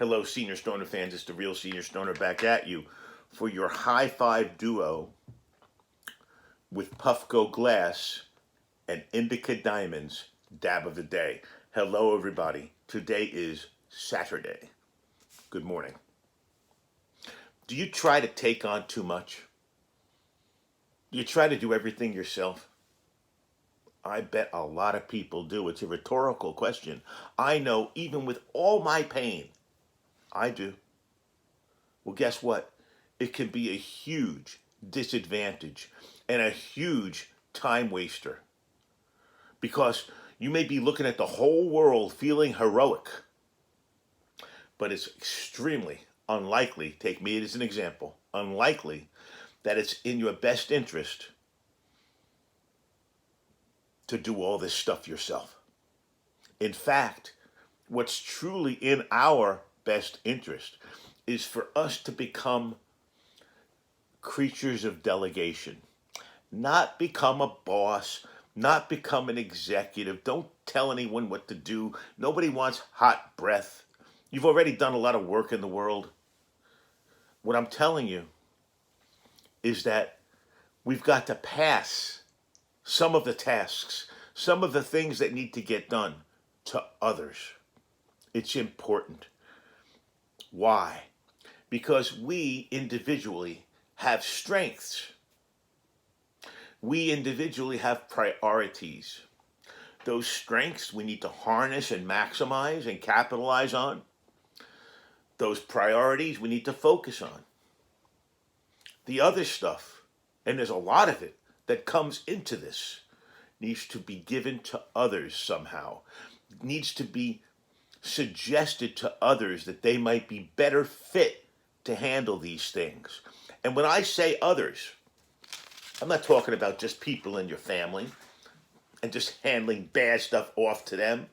Hello, Senior Stoner fans. It's the real Senior Stoner back at you for your high five duo with Puffco Glass and Indica Diamonds dab of the day. Hello, everybody. Today is Saturday. Good morning. Do you try to take on too much? Do you try to do everything yourself? I bet a lot of people do. It's a rhetorical question. I know, even with all my pain, I do. Well, guess what? It can be a huge disadvantage and a huge time waster because you may be looking at the whole world feeling heroic, but it's extremely unlikely, take me as an example, unlikely that it's in your best interest to do all this stuff yourself. In fact, what's truly in our best interest is for us to become creatures of delegation, not become a boss, not become an executive. Don't tell anyone what to do. Nobody wants hot breath. You've already done a lot of work in the world. What I'm telling you is that we've got to pass some of the tasks, some of the things that need to get done to others. It's important. Why? Because we individually have strengths. We individually have priorities. Those strengths we need to harness and maximize and capitalize on. Those priorities we need to focus on. The other stuff, and there's a lot of it that comes into this, needs to be given to others somehow. Needs to be suggested to others that they might be better fit to handle these things. And when I say others, I'm not talking about just people in your family and just handing bad stuff off to them.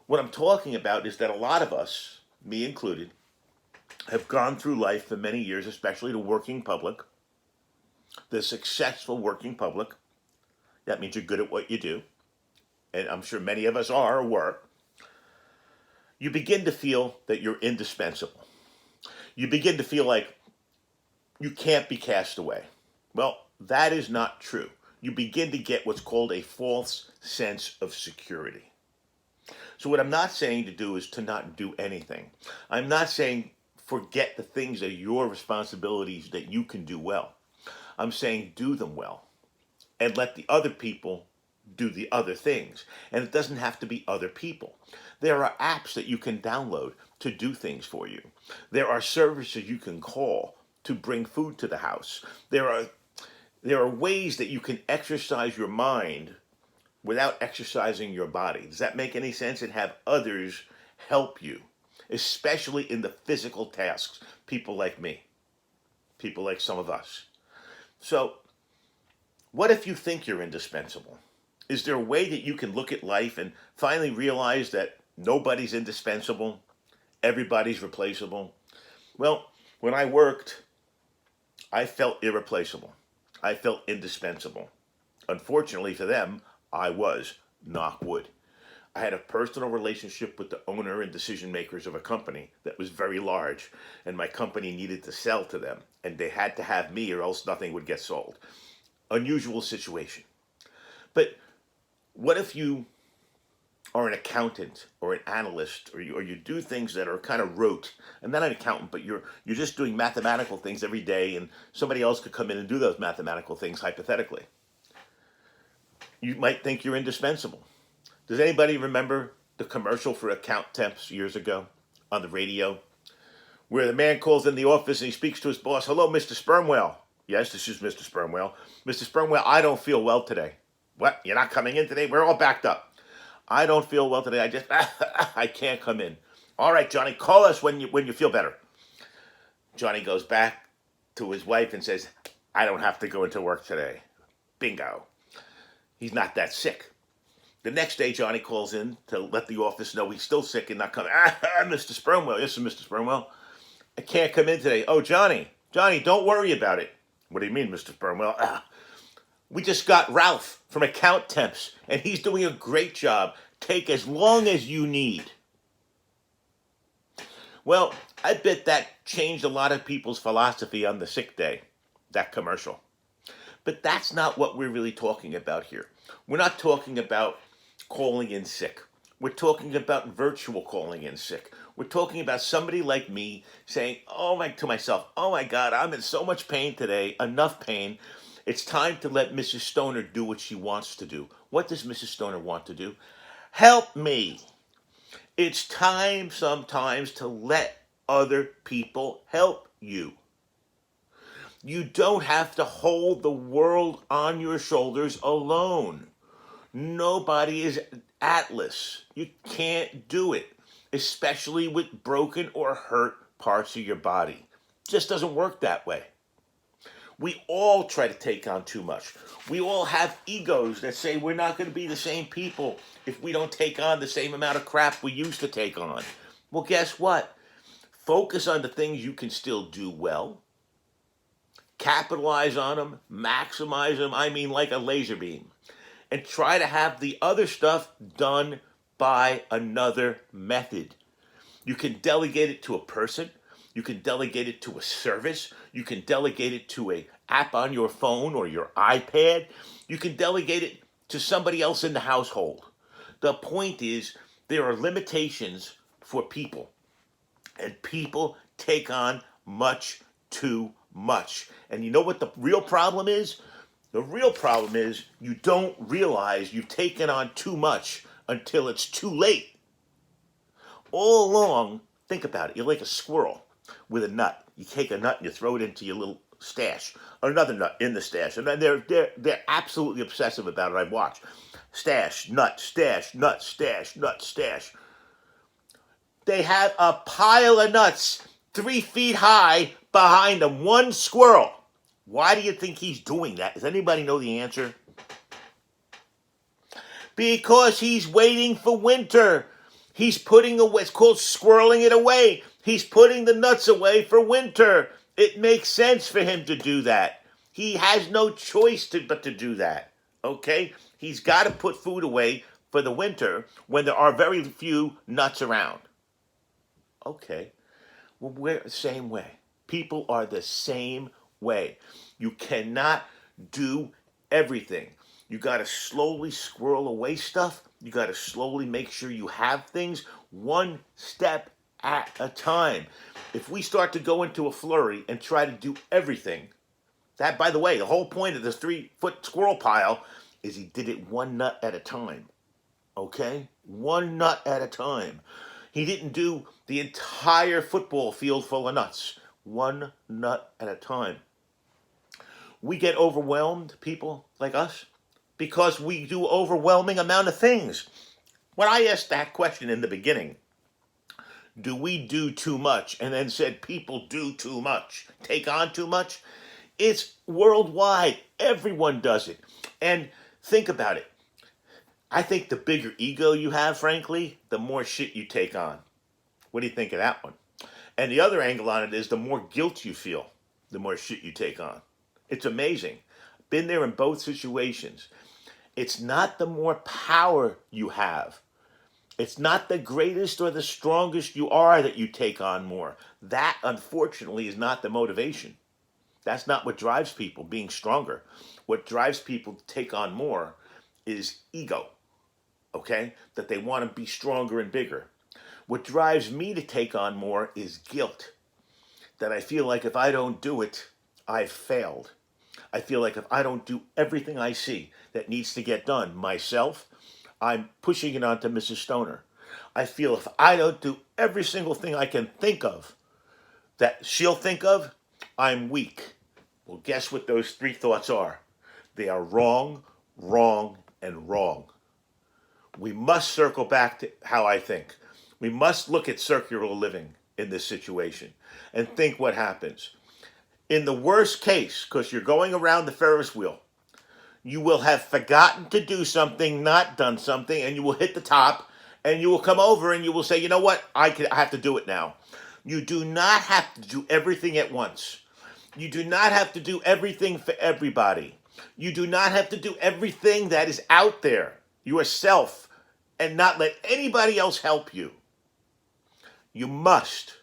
What I'm talking about is that a lot of us, me included, have gone through life for many years, especially the working public, the successful working public. That means you're good at what you do. And I'm sure many of us are or were. You begin to feel that you're indispensable. You begin to feel like you can't be cast away. Well, that is not true. You begin to get what's called a false sense of security. So what I'm not saying to do is to not do anything. I'm not saying forget the things that are your responsibilities that you can do well. I'm saying do them well and let the other people do the other things. And it doesn't have to be other people. There are apps that you can download to do things for you. There are services you can call to bring food to the house. There are ways that you can exercise your mind without exercising your body. Does that make any sense? And have others help you, especially in the physical tasks. People like me, people like some of us. So, what if you think you're indispensable? Is there a way that you can look at life and finally realize that nobody's indispensable? Everybody's replaceable? Well, when I worked, I felt irreplaceable. I felt indispensable. Unfortunately for them, I was, knock wood. I had a personal relationship with the owner and decision makers of a company that was very large, and my company needed to sell to them, and they had to have me or else nothing would get sold. Unusual situation. But what if you are an accountant or an analyst or you do things that are kind of rote? I'm not an accountant, but you're just doing mathematical things every day and somebody else could come in and do those mathematical things hypothetically. You might think you're indispensable. Does anybody remember the commercial for account temps years ago on the radio where the man calls in the office and he speaks to his boss? Hello, Mr. Spermwell. Yes, this is Mr. Spermwell. Mr. Spermwell, I don't feel well today. What? You're not coming in today? We're all backed up. I don't feel well today. I can't come in. All right, Johnny, call us when you feel better. Johnny goes back to his wife and says, I don't have to go into work today. Bingo. He's not that sick. The next day, Johnny calls in to let the office know he's still sick and not coming. Mr. Spermwell. Yes, Mr. Spermwell. I can't come in today. Oh, Johnny, don't worry about it. What do you mean, Mr. Spermwell? We just got Ralph from Account Temps, and he's doing a great job. Take as long as you need. Well, I bet that changed a lot of people's philosophy on the sick day, that commercial. But that's not what we're really talking about here. We're not talking about calling in sick. We're talking about virtual calling in sick. We're talking about somebody like me saying, to myself, oh my God, I'm in so much pain today, enough pain. It's time to let Mrs. Stoner do what she wants to do. What does Mrs. Stoner want to do? Help me. It's time sometimes to let other people help you. You don't have to hold the world on your shoulders alone. Nobody is Atlas. You can't do it, especially with broken or hurt parts of your body. It just doesn't work that way. We all try to take on too much. We all have egos that say we're not going to be the same people if we don't take on the same amount of crap we used to take on. Well, guess what? Focus on the things you can still do well. Capitalize on them, maximize them, like a laser beam. And try to have the other stuff done by another method. You can delegate it to a person. You can delegate it to a service. You can delegate it to an app on your phone or your iPad. You can delegate it to somebody else in the household. The point is, there are limitations for people. And people take on much too much. And you know what the real problem is? The real problem is you don't realize you've taken on too much until it's too late. All along, think about it. You're like a squirrel with a nut. You take a nut and you throw it into your little stash. Another nut in the stash. And then they're absolutely obsessive about it. I've watched. Stash, nut, stash, nut, stash, nut, stash. They have a pile of nuts 3 feet high behind them. One squirrel. Why do you think he's doing that? Does anybody know the answer? Because he's waiting for winter. He's putting away, it's called squirreling it away. He's putting the nuts away for winter. It makes sense for him to do that. He has no choice but to do that. Okay? He's got to put food away for the winter when there are very few nuts around. Okay. Well, we're the same way. People are the same way. You cannot do everything. You got to slowly squirrel away stuff. You got to slowly make sure you have things one step at a time. If we start to go into a flurry and try to do everything, that, by the way, the whole point of this 3-foot squirrel pile is he did it one nut at a time. Okay? One nut at a time. He didn't do the entire football field full of nuts. One nut at a time. We get overwhelmed, people like us, because we do overwhelming amount of things. When I asked that question in the beginning, do we do too much? And then said people do too much, take on too much. It's worldwide. Everyone does it. And think about it. I think the bigger ego you have, frankly, the more shit you take on. What do you think of that one? And the other angle on it is the more guilt you feel, the more shit you take on. It's amazing. Been there in both situations. It's not the more power you have. It's not the greatest or the strongest you are that you take on more. That, unfortunately, is not the motivation. That's not what drives people, being stronger. What drives people to take on more is ego, okay? That they want to be stronger and bigger. What drives me to take on more is guilt. That I feel like if I don't do it, I've failed. I feel like if I don't do everything I see that needs to get done myself, I'm pushing it onto Mrs. Stoner. I feel if I don't do every single thing I can think of that she'll think of, I'm weak. Well, guess what those 3 thoughts are? They are wrong, wrong, and wrong. We must circle back to how I think. We must look at circular living in this situation and think what happens. In the worst case, because you're going around the Ferris wheel, you will have forgotten to do something, not done something, and you will hit the top, and you will come over and you will say, you know what, I have to do it now. You do not have to do everything at once. You do not have to do everything for everybody. You do not have to do everything that is out there yourself and not let anybody else help you. You must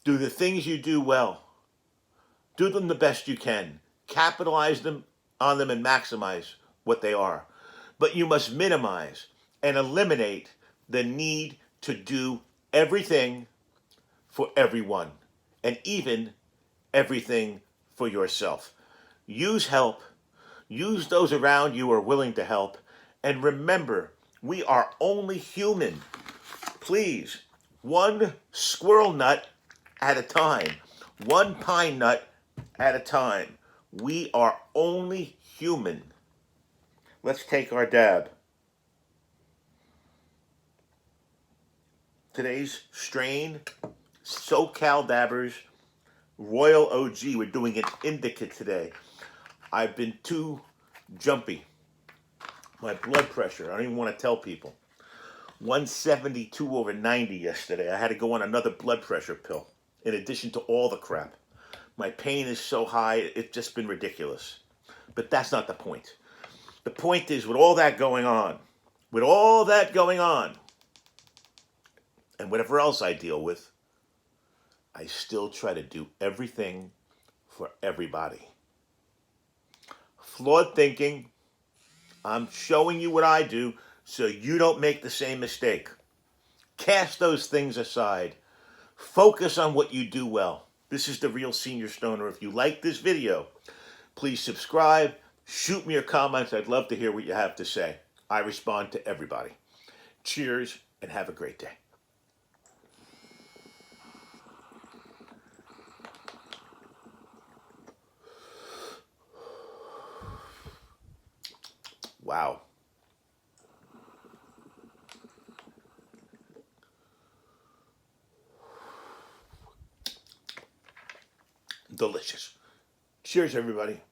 Do the things you do well. Do them the best you can. Capitalize them on them and maximize what they are. But you must minimize and eliminate the need to do everything for everyone and even everything for yourself. Use help. Use those around you who are willing to help. And remember, we are only human. Please, one squirrel nut at a time, one pine nut at a time. We are only human. Let's take our dab. Today's strain, SoCal Dabbers, Royal OG. We're doing an indica today. I've been too jumpy. My blood pressure, I don't even want to tell people. 172/90 yesterday. I had to go on another blood pressure pill in addition to all the crap. My pain is so high, it's just been ridiculous. But that's not the point. The point is, with all that going on, and whatever else I deal with, I still try to do everything for everybody. Flawed thinking. I'm showing you what I do so you don't make the same mistake. Cast those things aside. Focus on what you do well. This is the Real Senior Stoner. If you like this video, please subscribe. Shoot me your comments. I'd love to hear what you have to say. I respond to everybody. Cheers and have a great day. Wow. Delicious. Cheers, everybody.